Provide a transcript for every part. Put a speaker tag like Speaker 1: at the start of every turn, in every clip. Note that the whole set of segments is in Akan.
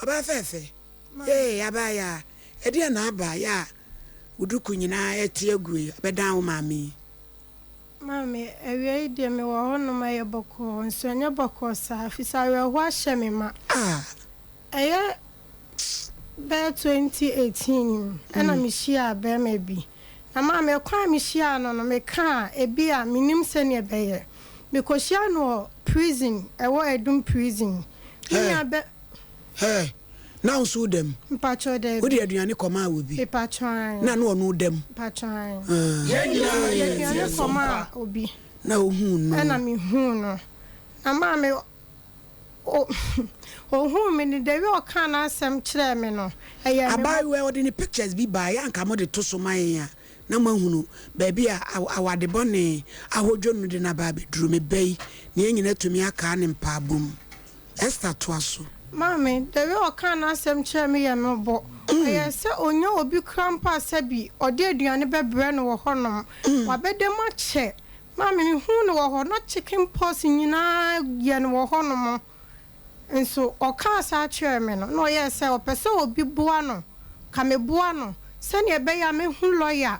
Speaker 1: Oba fefe. Abaya. Edi na aba ya. Uduku nyina etie gu bedan wo mami.
Speaker 2: Mami, ewie ide me wo hono ma ye boko, nso anya boko sa afisa we ho ahye me ma. Eye be 2018 ana me hia be ma bi. Na ma me kwa me hia no me ka ebi a minim se ne be ye. Me ko hia no prison, ewo edum prison.
Speaker 1: Now so them.
Speaker 2: Mpacho dem.
Speaker 1: Wo de aduane koma obi.
Speaker 2: Mpacho.
Speaker 1: Na no onu dem.
Speaker 2: Mpacho. Aduane koma obi.
Speaker 1: Na ohun no.
Speaker 2: Na me hu no. Ama me hu me ni de we o kan asem kire me no.
Speaker 1: Abai we odi ni pictures bi ba ya nka mo de to so man ya. Na mahunu ba bia awade bone ahodwo no de na ba beduru me bai. Ne nyina tumi aka ne mpabum. Esther to aso.
Speaker 2: Mami, the way I can't ask them chair me and no bo. I say, oh, no, be crampa sebi, or dear Diana Bebren or Honum. Or bet them much. Mammy, who know not chicken poss in Yan or Honum. And so, or can't our chairman, no, yes, or peso be buano. Come buano. Send your bay, I mean, who lawyer.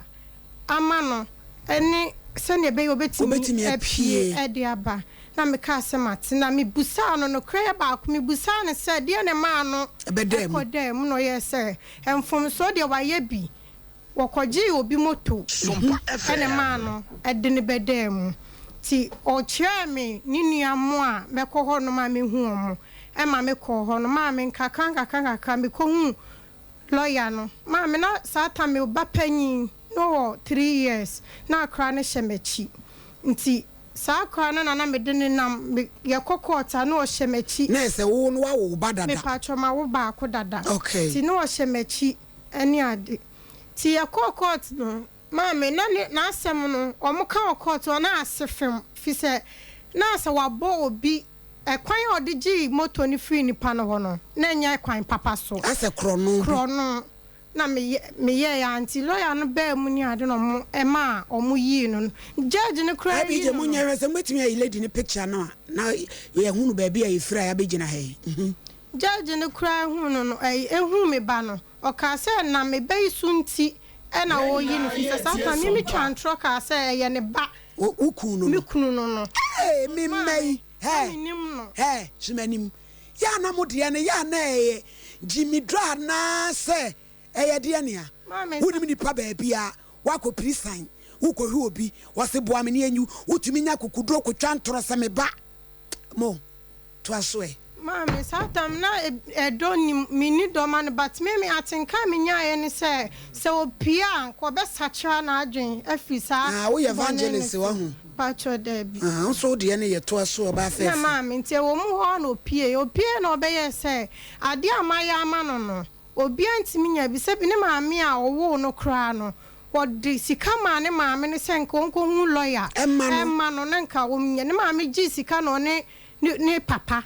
Speaker 2: Amano, any send your bay obey me a pie, Ediaba. Na me ka semati na me busa no kra ba ko me busa ne se de ne ma no
Speaker 1: bedem
Speaker 2: ko dem no ye se enfom so de wa ye bi wo koje obi moto ene ma no e de ne bedem ti o kire me ni nuamo a me ko ho no ma me hu omo e ma me ko ho no ma me kaka me ko hu lawyer no ma me na sata me ba panyin no 3 years na kra ne shemechi nti sa kwa na me de nam ye kokota na o hyemechi
Speaker 1: na se wo no wa wo badada
Speaker 2: me patcho ma wo ba ko dada
Speaker 1: okay
Speaker 2: ti no o hyemechi ani ade ti ye kokot no ma me na asem no o mo ka kokot o na asefem fi se na se wa bo obi ekwan o de gi moto ni free ni pa no ho no na nya ekwan papa so
Speaker 1: ase krono
Speaker 2: na me ye ya anti lawyer no be mu ni ade no mo e ma o mu yi no judge no cry
Speaker 1: abi je mu nya se metimi ayi lady ni picture no na ye hunu ba bia ye fira ya be gina he
Speaker 2: judge no cry hu no ehu me ba no o ka se na me be sunti e na wo yi no fi se sata me twantro ka se ye ne ba
Speaker 1: ukunu
Speaker 2: me kunu no
Speaker 1: me mai shimanim ya na mo de ne ya na Jimmy Dra na se de ania wudi ni pa ba bia wako prisan wuko hwe obi wose boa me ne anyu wutumi nya kokudro ko twantoro se me ba mo to aso
Speaker 2: mami satam na edoni mini do man but me atinka me nya ye ne se opia ko be sacha na adwen afisa
Speaker 1: wo evangelist wa hu
Speaker 2: pacho debi
Speaker 1: so de ne ye to aso ba fe
Speaker 2: na mami ntie wo mu ho na opie na obeye se ade amaya ama no obi antimi nya bi se bi ne maame a owo no kra no wodi sika ma ne maame ne se nko hu lawyer emma no ne nka wo nya ne maame gi sika no ne papa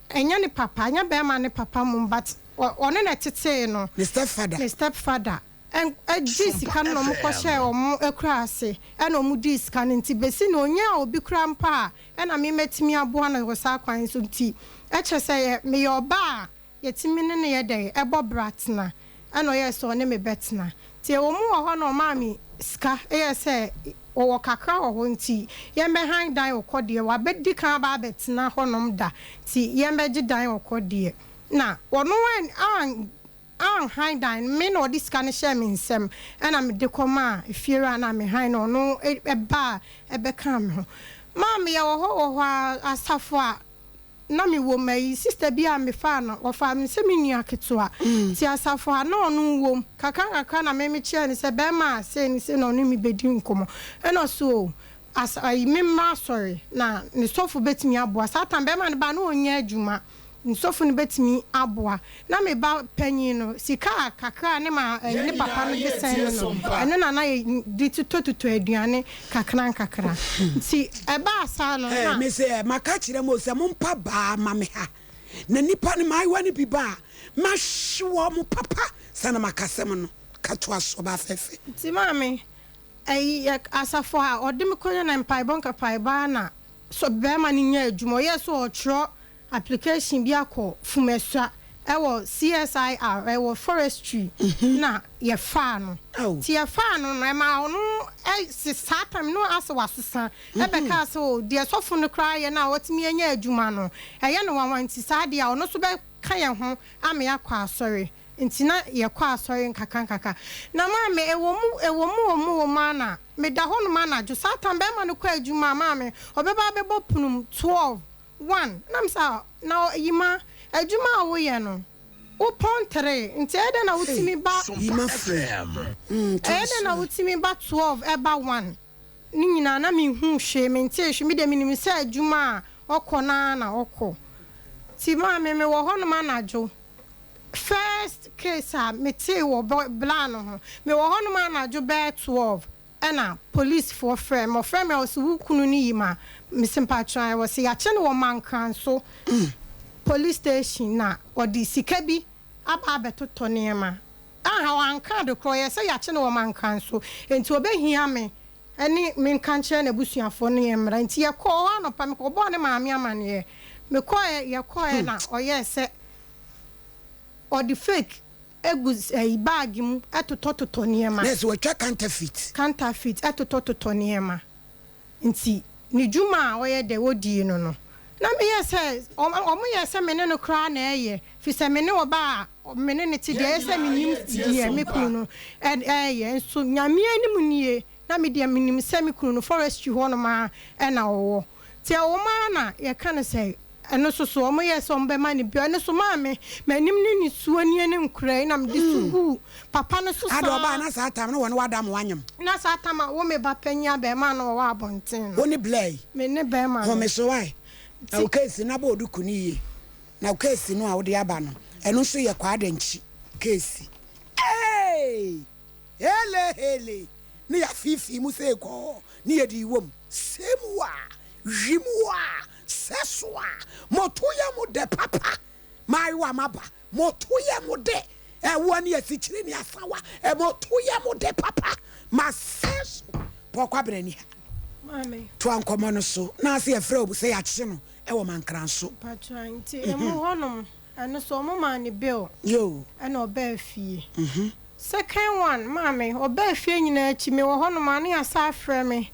Speaker 2: enya ne papa anya be ma ne papa mum but one na tete no
Speaker 1: the
Speaker 2: stepfather en gi sika no mo ko share o mo ekra ase e no mo di sika nti besi no nya obi kra mpa e na me metimi aboa na wo sa kwan so nti e che se me yo ba yetimi ne ye dey ebo bratna ano ye so ne me betna tie wo mu ho no mami ska ye se wo kakra ho nti ye me han dan okode wa bedi kan ba betna ho nom da ti ye me gi dan okode na wono an han dan me no dis kan share me nsem na me de koma efiera na me han no e ba e be kan me ho mami ye wo asafo a na mi wo mai sister bia me fa no o fa me se me nua ketoa ti asafo ha na onu wo kaka na me chia ni se be ma se ni se no ni mi bedi nkomo e no so as I me ma sorry na ni sofu betimi aboa satan be ma ne ba na onya adwuma ni sofu ni betimi aboa na me ba panyin no sika kaka ne ma ne papa no be sen no eno na di tutotuto aduane kakra si e ba asa no na
Speaker 1: me se maka kire mo se mo mpa ba ma me ha na nipa ne mai wani bi ba ma hwo mo papa sana makasem no kato aso ba fefe
Speaker 2: ti mami ai asafo a odem konya na mpai bonka pai ba na so be ma ni nya adwumo ye so otro application bi akọ fumesua ewo CSIR ewo forestry na ye fa no ti ye fa no na ma no satam no ase wasesa e be ka se o de sofo no kra ye na wotimi anya adwuma no eye no wanti saade a ono so be ka ye ho ame akwa asori ntina ye kwa asori nkaka na ma me ewo mu na me da ho no ma na jo satam be ma no kwa adwuma ma me obeba be bo punum 12 1 na msa na yima adwuma wo ye no wo pontre nti ede na wutimi ba
Speaker 1: yima frem
Speaker 2: ede na wutimi ba 12 eba 1 ni nyina na me hu hwe me nti hwe me de minim se adwuma okona na okọ ti ma me wo ho no ma na jo first case a me te wo bla no ho me wo ho no ma na jo be 12 ena police for frame o frame o so kunu ni yima me simpatran wo se ya che no mankan so police station na odi sika bi aba betoto niema aha wanka de kroye se ya che no mankan so enti obehia me eni me nkan che na busuafo no yemra enti ye ko ha no pa me ko bo ne maame amane me ko ye ko na oye se odi fake egus bag mu etototo niema
Speaker 1: yes we twa counterfeit
Speaker 2: etototo niema nti ni juma oye de wodi no na me yese omo yese me ne no kra na eye fi se me ne oba me ne ti de yese me nim die me kunu eye so nyame anim nie na me de me nim se me kunu forestry ho no ma e na wo ti o ma na ye kan se eno so omo yese ombe ma ne bi eno so ma me manim ni suo ni ne nkura na me de sugu papa no so sa
Speaker 1: ado ba na sa tam no won wadam wanyam
Speaker 2: na sa tam wo me ba panya be ma no wa abonten
Speaker 1: woni blay
Speaker 2: me ne be ma
Speaker 1: ho me so why na ukesi na bo du kuniye na ukesi no a wo de aba no eno so ye kwa adanchi kesi hele ni ya fifi mu se ko ni ye di wom semwa jimwa seswa motoya mu de papa maiwa maba motoya mu de ewo ni asikire ni asawa motoya mu de papa maseso pokwa brani
Speaker 2: mame
Speaker 1: to ankomo no so na se efre obu se ya kye no ewo mankran so
Speaker 2: patranti emu honom eno so mo ma ni bill
Speaker 1: yo
Speaker 2: ena oba fie second one mame oba fie nyina achi me wo honom ane asa afre me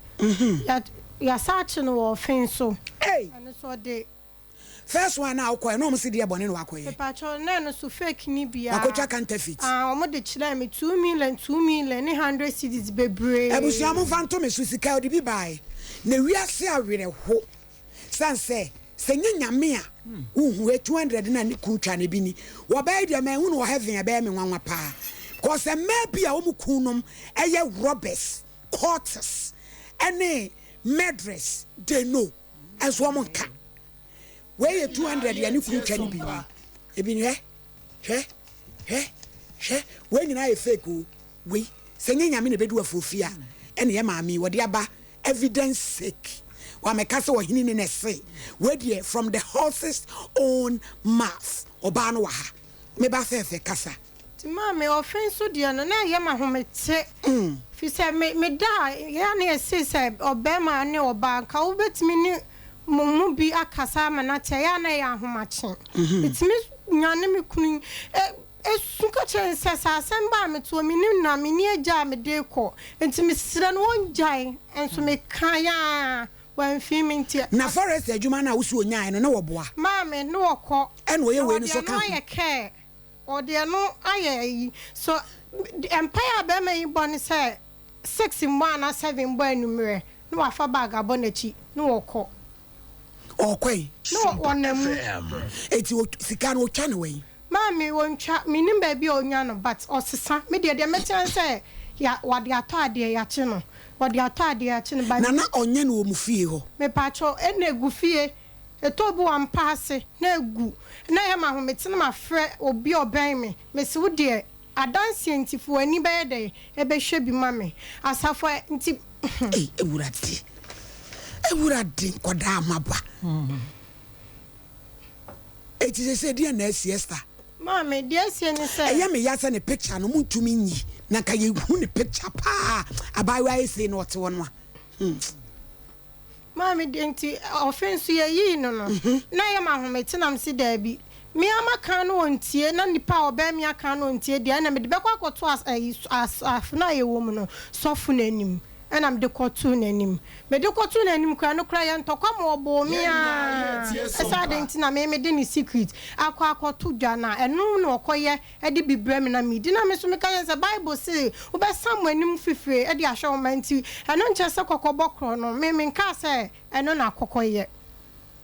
Speaker 2: ya sa kye no wo fen so eno so de
Speaker 1: first one na akwa no mo se de bone no akwa
Speaker 2: patro na no so fake ni bia
Speaker 1: akwa counterfeit
Speaker 2: omo de kire me 2 million ni 100 cedis bebre
Speaker 1: abusia mo fanto me so sika odi bi bai na wiase awere ho sanse senye nyame a uhu 200 na ni kuntwa ne bi ni wo bai de man hu no heaven e bai me nwanwa pa cause e maybe a wo mu kunom eye robbers quarters ene madress they know as wo mo nka we 200 ya ni kuntwa ne bi ebi ni he we nyina e fake o we senye nyame ne bedu afofia ene ye maami wo de aba evidence sake wa mekase wo hini ne nese we de from the horse's own mouth oba no wa ha me ba fefe kasa
Speaker 2: ti mame offense de no na ye ma homete fi se me da ya na ese se obema ne oba ka wo betimi ni mumu bi akasa ma na te ya na ya homache itimi nyane me kunu esuka chense sasemba meto mini na mini agya me de ko ntimi sira no onjai enso me kan ya wan fiminti
Speaker 1: na forest adwuma na wusu onyaa no na woboa
Speaker 2: maame no wokọ
Speaker 1: ene oye we ni so kan
Speaker 2: no ye ode no aye so empire be me bone say 6 mbo na 7 mbo anumere no wafa bag abonachi no wokọ
Speaker 1: okwai
Speaker 2: no wonam
Speaker 1: eti sika no twa ne we
Speaker 2: mami wontwa minim ba bi onya no but osesa me de metan say ya wade ato ade ya che no wade ato ade ya che no ba
Speaker 1: na onye no mu fie ho
Speaker 2: me pacho ena egu fie etobu ampa ase na egu na ye ma ho metene ma frɛ obi oban me se wo de adanse ntifo ani ba ye de e be hwe bi mame asafo nti
Speaker 1: ewurade koda amaba eti se dia na siesta
Speaker 2: mame dia sie ni se
Speaker 1: eya me ya se ne picture no muntumi nyi na ka ye hu ne picture pa abawa ese no ote wono
Speaker 2: mame de nti offense ye yi no na ye ma ho metenam se da bi me ama kan no ontie na nipa oba me aka no ontie dia na me de bekwa akoto as na ye wo mu no sofu nanim and I'm the cotu nanim. Me de cotu nanim kra cry and to come obo me a. Esa dentina me de secret. Akotu dwana enu no okoye e de bibrem na me. Di na me so me kan say Bible say wo be sam anim fifire e de ahwe manti. Eno nche se kokobokro no me nka say eno na kokoye.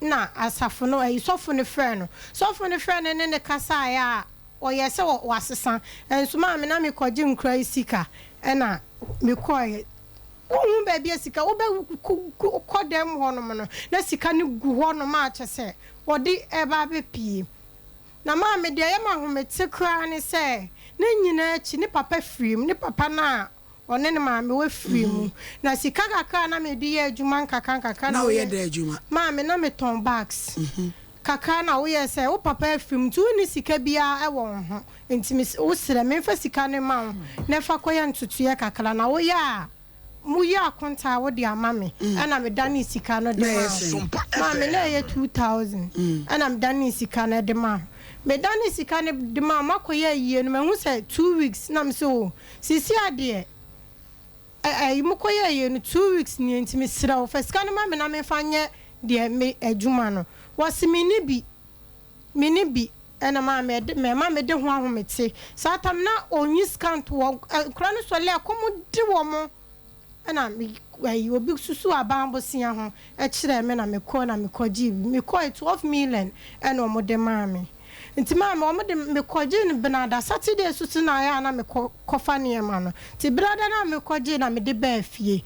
Speaker 2: Na asafo no sofu ne frɛ no. Sofu ne frɛ ne ne kasa ya oye se wasesa. Enso ma me na me koje nkra isika. Ena me koye baby sika wo be kodem hono no na sika ne gu hono ma kyese wodi eba be pie na ma me de yema homete kra ne se na nyina achi ne papa frim ne papa na one ne ma me we frim na sika kaka na me di adwuma kaka
Speaker 1: na wo ye da adwuma
Speaker 2: ma me na me ton bags kaka na wo ye se wo papa frim tu ni sika bia e wo ho ntimi wo sere me fa sika ne ma ne fa koye ntutuye kakala na wo ya muya konta wo de amame ana me dani sika no de ma me na ye 2000 ana me dani sika no de ma me dani sika no de ma makoye yie no me hu say 2 weeks na me so sisi ade mukoye yie no 2 weeks ni ntimi sira wo fa sika no ma me na me fanye de me adwuma no wose mini bi ena ma me de ho ahomete satam na onyi scant wo kura no so le akomo di wo mo na me obi susu abambo sia ho e kire me na me ko na me koji me ko 12 million ena omo de ma me nti ma me omo de me koji ne benada Saturday susu na ya na me kofa ne ma no ti brada na me koji na me de ba fie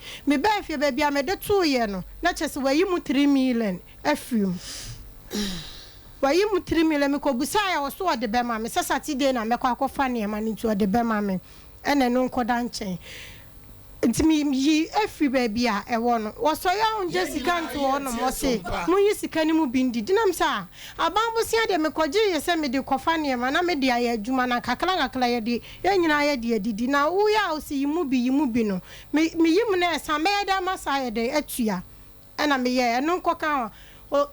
Speaker 2: ba bia me de to ye no na chese wayi mu 3 million afim wayi mu 3 million me ko busa ya wo so de be ma me Saturday na me kofa ne ma ni to de be ma me ena no nkoda nchen ntimi yi every baby a ewo no wo so ya on Jessica nto no mo se mo yi sika ni mu bindi dinam sa abambo sia de me koje ye se me de kofa ne ma na me de aye adwuma na kakla ye de ye nyina ye de didi na wo ya o si yi mu bi no me yi mu na esa me da masa ye de atua ena me ye eno nkoka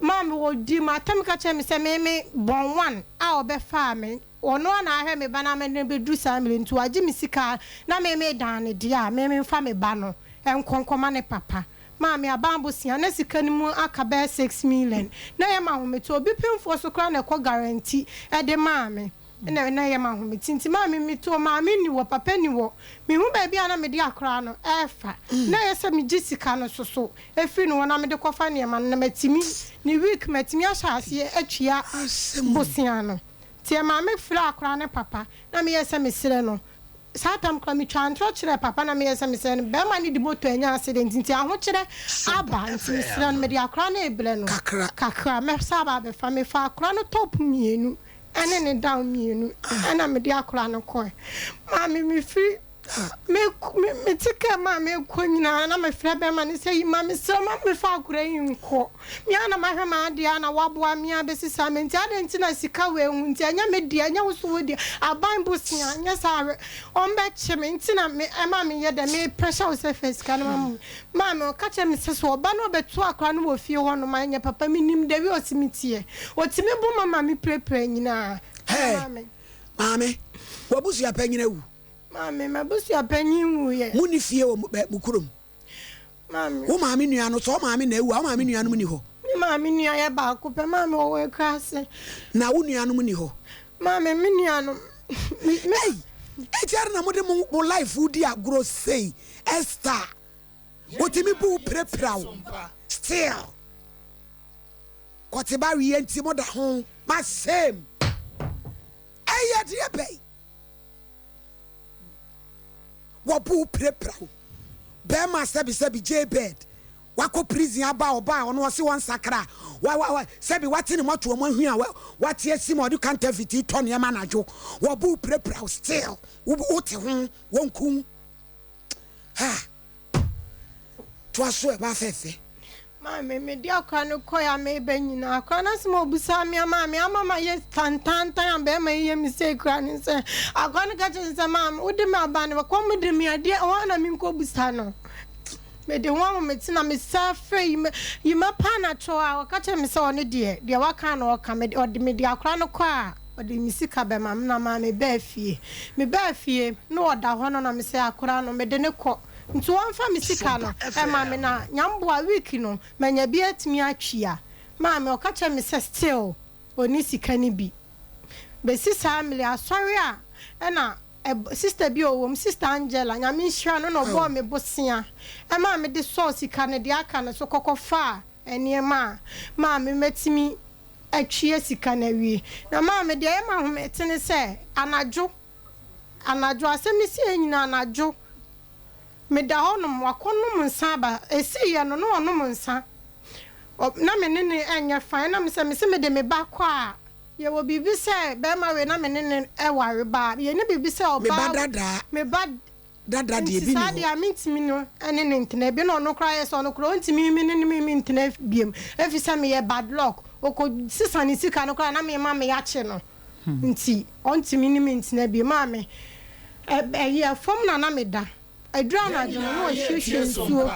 Speaker 2: ma me wo di ma tam ka che me se me bon one a obefa me ono na ahwe me bana me ne bedu samile ntu agi me sika na me dan dia me fa me ba no enkonkoma ne papa ma me abambo sia na sika ni mu aka be 6 million na ye ma homete obi pemfo so kra na ko guarantee e de ma me na ye ma homete nti ma me to ma me ni wo papa ni wo me hu ba bia na me de akra no efa na ye se me gi sika no so efi no na me de kofa ne ma na matimi ni week matimi ahase atwia bosia no tie ma me fira akra ne papa na me yesa me sire no satam kra me twantro kire papa na me yesa me sire no be ma ni di moto anya accident nti aho kire aba nti me sire no me di akra na ebele no kakra me saba be fa me fa akra no top mienu ene ne down mienu ana me di akra no ko ma me fi me tike ma me ko nyina na me fra be ma ne sei ma me so ma me fa akura yin ko mi ana ma hwe ma de ana waboa mi abesisa me nti ade nti na sika we hu nti anya me de anya wo so wo de aban bosia anya sa on be che me nti na me ma me ye de me pressure wo se face kan ma me ka che me se so oba no beto akra no wo fie ho no ma anya papa mi nim de wi osimitie otimi bu mama mi prepare nyina
Speaker 1: mame wabusu pa nyina wu
Speaker 2: mami mabusi apanyin wu ye
Speaker 1: muni fie wo bukurum
Speaker 2: mami
Speaker 1: wo mami nua no so mami na ewu wo mami nua no ni ho
Speaker 2: mi mami nua ye ba ko pe mami wo we krase
Speaker 1: na wo nua no ni ho
Speaker 2: mami mi nua no
Speaker 1: hey ejare na mo de mo life udi agro sei Esther otimi bu preprawo still kotiba wi enti mo da ho ma same eye de be wabu preprawo bema sebi jbed wako prison aba oba ono wose won sakra wa sebi watini moto mo hu a wate asimo do counterfeit to ne manajo wabu preprawo still wote ho wonku ha to aso e ba fefe
Speaker 2: mami me di akwa no koya me benyina akwa na simo busa mi ama ye tantan be ma ye mi se kra ni se akwa no ka che se mami udi me aba ne ko mu de mi ade o na mi ko busa no me de one me tina me safre you ma pana cho a waka me se one de waka na waka me de akra no kwa o de mi sika be ma na ma me ba fie no oda ho no na me se akra no me de ne ko nti won fa me sika no e ma me na nyambo a week no manya bi atimi atwia ma me waka me se still oni sika ni bi be sisa family asori a na sister bi o sister Angela nyame nhira no bo me bosia e ma me de sauce ka ne de aka ne so kokofa ene ma me metimi atwie sika na wie na ma me de e ma ho metene se anajo asem ni si enyina anajo me da honom wakonom nsa ba esi ye no onom nsa na me ne enya fan na me se me de me ba kwa ye wo bibi se be ma we na me ne e ware ba ye ne bibi se oba me ba dada de bi no sadi amintimi no ene ne ntena bi no no kra ye so no kra ntimi mi ne mi ntena biem efi se me ye bad luck oko sisani sika no kra na me ma me ya che no nti ontimi ne mi ntena bi ma me ye fom na me da adra na jo no hwehwe nsuo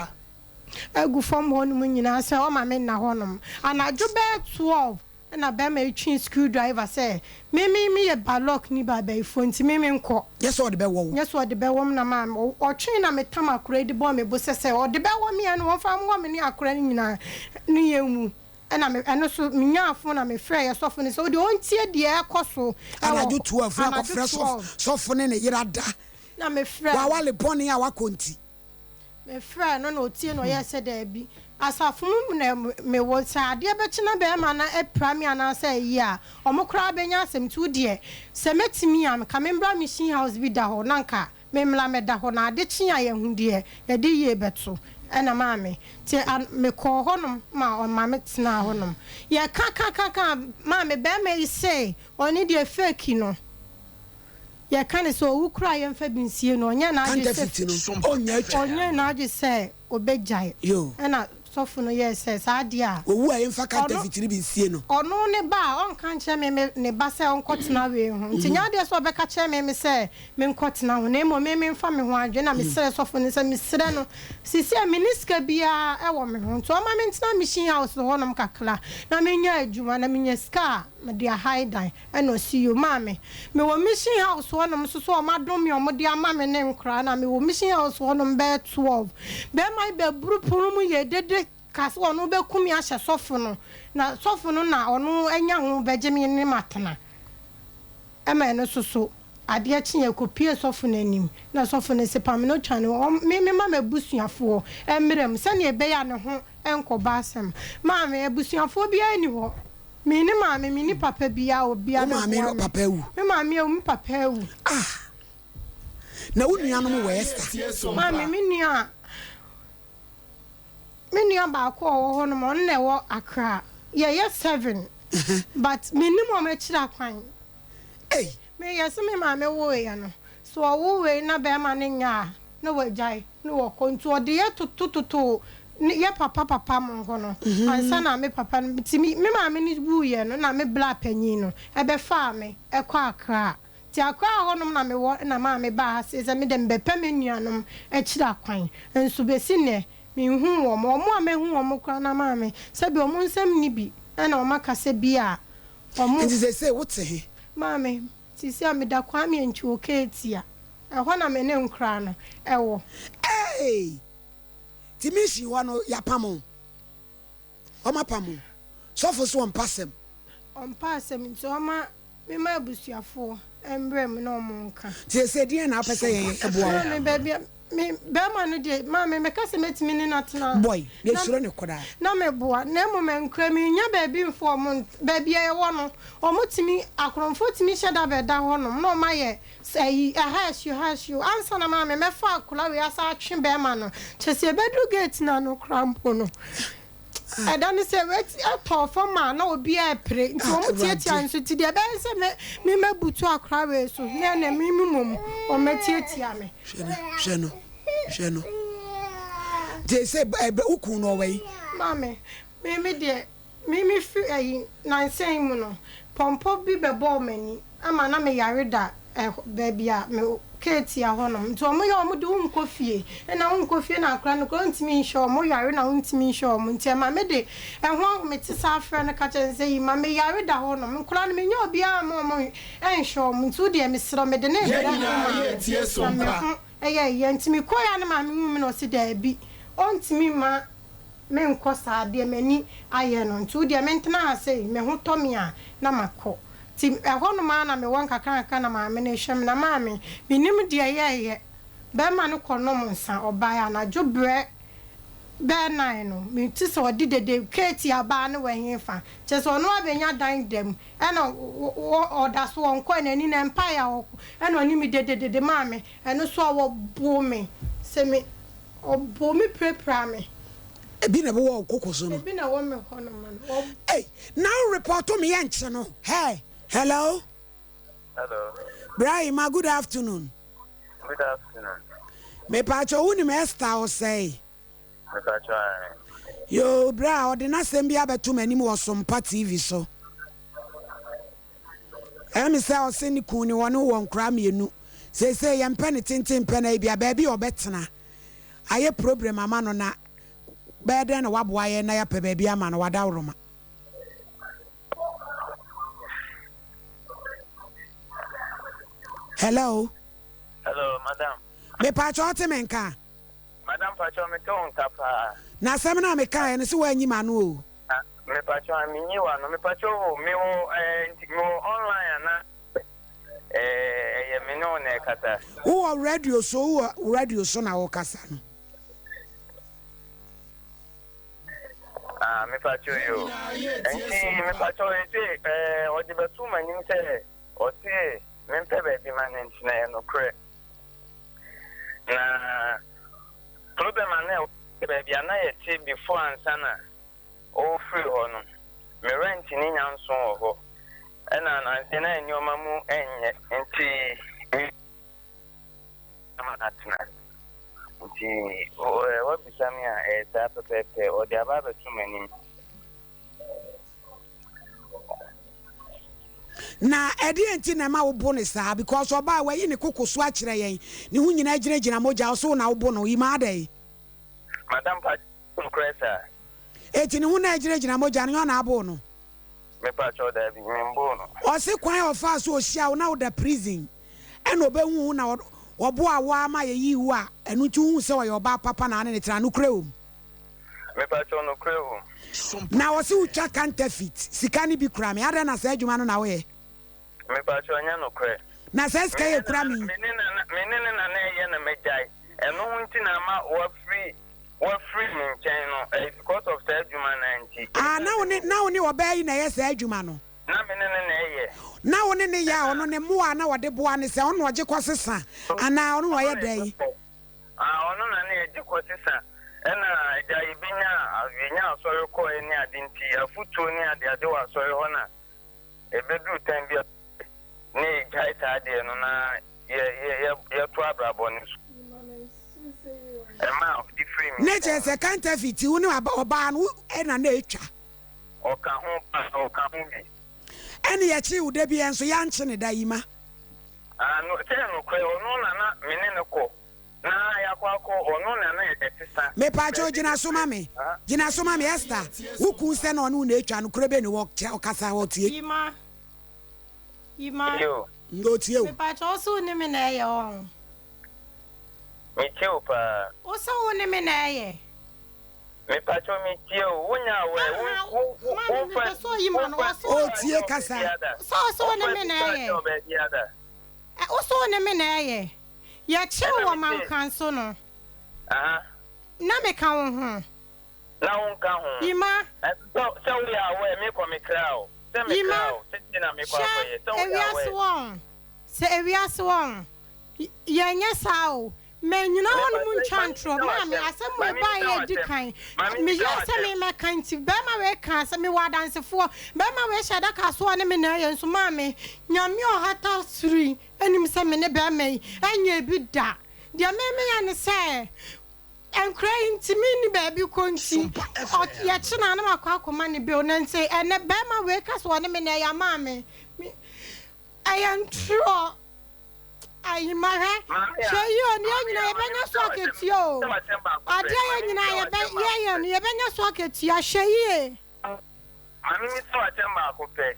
Speaker 2: agu fom ho no nyina se o ma me na honom anajo be 12 na be ma twin screwdriver say me ye balok ni ba be fonti me nko
Speaker 1: yes o de be wo
Speaker 2: na ma o twin na me tam akura di bo me bo se o de be wo me an wo fa mo me ni akura ni nyina ni yemu na me eno so me nya afo na me frɛ ye sofo ni so de ontie de ekoso
Speaker 1: anajo 12 na ko frɛ sofo ne yira da
Speaker 2: na me frɛ
Speaker 1: wa wale boni a wakonti
Speaker 2: me frɛ no na otie no ye se da bi asafo na me wo sa ade be kina be ma na prami ana say yi a omokra benya asem tu de se metimi am ka membra machine house bi da ho nanka memla me da ho na ade chia ye hu de ye de ye beto ena ma me ti me ko honom ma o ma me tena honom ye ka ma me be me say oni de fake no ye kan so wu kra ye mfa binsie no onya na ade say onya na ade say obejai ena sofo no yes adia
Speaker 1: owu a emfa counterfeit bi nsie no
Speaker 2: ono ne ba on kan che me ne ba se on kotena we hu nti nya de so be ka che me se me nkotena ho na mo me mfa me ho adwe na me sere sofo ne se me sere no sisi a miniska bia e wo me ho nti o ma me ntina machine house ho no kakla na me nya adwuma na me nya ska me de high dan e no see you ma me wo machine house ho no so o ma dom me o mo de ama me ne nkra na me wo machine house ho no be 12 be mai be brupunu mu ye dede kasi onu be kumi ahye sofo no na sofo no na onu anya ho begeme ne matena ema eno soso ade akye kopie sofo no anim na sofo no se pam no twane me ma mabusuafo emrem se ne be ya ne ho enkoba asem ma me abusuafo bia ani ho me ni ma me ni papa bia obi a
Speaker 1: ma me papa ewu
Speaker 2: me ma me o papa ewu
Speaker 1: na wonu anom we esta
Speaker 2: ma me nua many about call on one Accra. Yeah, 7. But minimum a chila quine.
Speaker 1: Hey,
Speaker 2: may yes, me, mamma, way, so I will wait na bear manning ya. No way, jai, no, contour dear to ya papa mongono. And son, me papa, to me, mamma, is woo, and I me black penino. A be farme, a quack. Tia kwa honom na me wo na ma me ba says a me dem be pemenianum e chila quine. And so be sine. Me hu wo mo a me hu wo mo kra na ma me se bi o mo nsam ni bi e na o maka se bi a o mo
Speaker 1: nti say what he
Speaker 2: ma me ti se me da kwa me nchi o ketia e ho na me ne nkra no e wo
Speaker 1: ti mi shi wa no ya pamo o ma pamo so fo so on passem
Speaker 2: nti o ma me ma abusuafo embrem na o mo nka
Speaker 1: ti se die na apese ye eboa
Speaker 2: me baby me be ma no de ma me ka se metimi ni natena
Speaker 1: boy ye suro ne koda
Speaker 2: na me boa na mo me nkra mi nya baabi mfo mo baabi ye wo no o motimi akromfo timi hyeda be da ho no no ma ye say a hash you answer na ma me fa akola we asa atwe be ma no chese bedu gate na no krampo no I don't say wait a for man no be a pray nti o mutietia nso ti de be se me butu akra we so na na mimum o metietia me
Speaker 1: Sheno they say uku no way
Speaker 2: mame me de me fi ayi na nsen mu no pompo bi be bo mani ama na me yare da baby a me Kate ya honom to mo ya mo de unko fie na unko fie na akra no ntimi nsho mo yare na ntimi nsho mo ntia ma me de ehwo me ti sa afra na ka chen say ma me yare da honom nkura no me nya obi a mo nsho mo ntu de me sro me de na
Speaker 1: ye tie Sompa
Speaker 2: ye ntimi koya na ma me no si da bi ontimi ma me nkosa de mani aye no ntu de me ntena ase me ho tomi a na makọ ti ehonu ma na me won kakran na ma me ne hwem na ma me binim de ye be ma no konom nsa oba ya na dwobre be nan no me ti so de Kate aba na wahinfa che so no abenya dan dem e no oda so won ko na ni na empire o e no ni mi de ma me e no so wo bo me se me obo mi prepare me
Speaker 1: ebi na bo kokoso no
Speaker 2: ebi na wo me hono man
Speaker 1: hey now report to me yanche no hey hello Brian ma good afternoon me pacho uni me esta o say
Speaker 3: me pacho
Speaker 1: yo bra o de na sem bia beto mani mo Sompa TV so me say o se ni ku ni wono won kra mienu say yem pe ne tintin pe na bia ba bi obetena aye problem ama no na beden na waboa ye na ya pe ba bi ama no wada woroma hello
Speaker 3: madam
Speaker 1: me pacho temenka
Speaker 3: madam pacho me ton kapa
Speaker 1: na sem na me kan ne se wa nyima no o
Speaker 3: me pacho mi nyiwa no me pacho me mo online na ye me no na kata
Speaker 1: wo radio so na wo kasa no
Speaker 3: me pacho yo me pacho o di betu manim se o se me pebe bi manent na no kre na problem na baby na ye before ansana o free ho no me rent ni nyanso ho na na nyoma mu enye nti amatna nti o bisami a ta pepe o de aba betu mani
Speaker 1: na edi enti na ma wo bo ne saa because oba wa yi ne kokoso a kire yen ne hu nyina gina moja so na wo bo no yi ma dai
Speaker 3: madam pa compressor
Speaker 1: eti ne hu na gina moja no na abo no
Speaker 3: me pa cho da bi mbo no
Speaker 1: o se kwan of fast o hia wo na wo da prison e no be hu na obo a wa ma ye yi hu a enu tu hu se wo ye oba papa na ne tra no kre o
Speaker 3: me pa cho no kre o
Speaker 1: na wo se ucha counterfeit sika ni bi kra me ada na sa adwuma no na wo ye
Speaker 3: me pa cho anya no kre
Speaker 1: na sa sika ye kra mi
Speaker 3: me ne na ye na mejai eno nti na ma wa free me chen no because of that adwuma na nti
Speaker 1: na wo ni oba yi na ye sa adwuma no
Speaker 3: na me ne na ye
Speaker 1: na wo ne ya ono ne mo a na wo de boa ne se ono oje kwosesa ana ono wo ye dai
Speaker 3: ono na na ye kwosesa ena ja ibinya avinya asori ko eni adinti afutu ni ade wa asori ho na ebedu tan bia ni gaita ade no na ye to abrabo ni ema of different
Speaker 1: nature se counterfeit wu ni oba no ena na etwa
Speaker 3: oka ho bi
Speaker 1: eni ye chi ude bi enso ya nche ne dayima
Speaker 3: no te no kwe ono na mene ne ko na ya kwako ono na etisa
Speaker 1: me pacho gina soma me Esther wuku se na onu na etwa no krebe ni wo kasa wo tie
Speaker 2: Ima
Speaker 3: yo
Speaker 1: ndo tie o
Speaker 2: me pacho so ni me na ye on
Speaker 3: me tie o pa
Speaker 2: o so wo ni me na ye
Speaker 3: me pacho me tie o wonya
Speaker 2: wo so Ima no
Speaker 1: o tie kasa
Speaker 2: so ni me na ye o so ni me na ye ya chewo man kan so no na me kan wo ho
Speaker 3: na won kan ho
Speaker 2: Ima
Speaker 3: so we are we me ko me krao se me krao se na me ko akoye so we are we
Speaker 2: se ewiase won ya nya sao me nyina won mu ntwantro ma me asem we ba ye dikan me ya se me kan ti ba ma we kan se me wadansefo ba ma we shada ka so ne me na ye nso ma me nyame o hata suri anim se me ne ba mai anya bi da dia me ya ne se enkrai ntimi ni ba bi konti o ya china na makwa akoma ne bi o na nse ene ba ma we ka so ne me na ya ma me I am true. Ay, Mara, show you on your Benya socket, yo. I dare you, your Benya socket, ya shay.
Speaker 3: Mammy, so I tell my cope.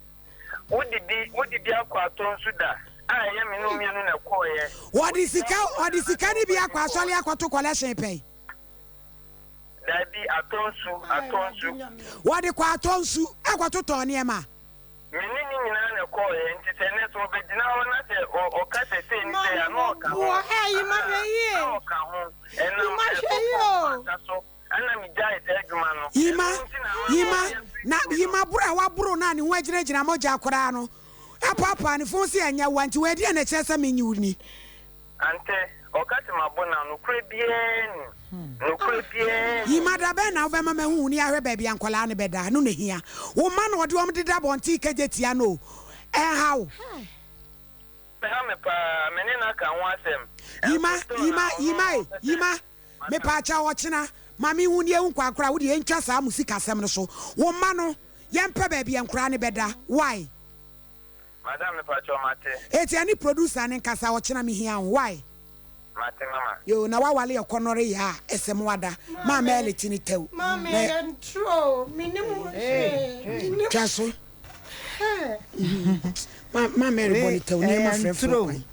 Speaker 3: What did the aquaton suda? I am in no man in a coy.
Speaker 1: What is the cow or is the canny be aquasali aquato collection pay?
Speaker 3: That be a tonsu.
Speaker 1: What the quatonsu, aquato toniema?
Speaker 3: Meaning in a coy and to send it over the now or cut a thing. No,
Speaker 2: hey, you might
Speaker 3: and no,
Speaker 1: Yima, na Yima bra wa bro na ni wajire jina moja akora no. Papa ni fonsi anya wanti we dia na chesa menyuni.
Speaker 3: Ante okati mabona no krebien. No krebien.
Speaker 1: Yima da be na obema mehu ni ahwe ba bia nkola ne beda no ne hia. Wo ma na ode om deda bonti kajetia no. How?
Speaker 3: Me pa menina ka ho asem.
Speaker 1: Yima me pa cha wo china. Mami wuni e nkwa akra wo de entwa saa musika asem no so wo ma no yempa ba bia nkra ne beda why
Speaker 3: madam me pa cho mate
Speaker 1: eti ani producer ne nkasa wo china me hia why
Speaker 3: mate mama
Speaker 1: yo na wa wale ekonore ya esem wada ma mele tini tew
Speaker 2: mama entro minimu
Speaker 1: chaso ma mele boni tew ne ma frefro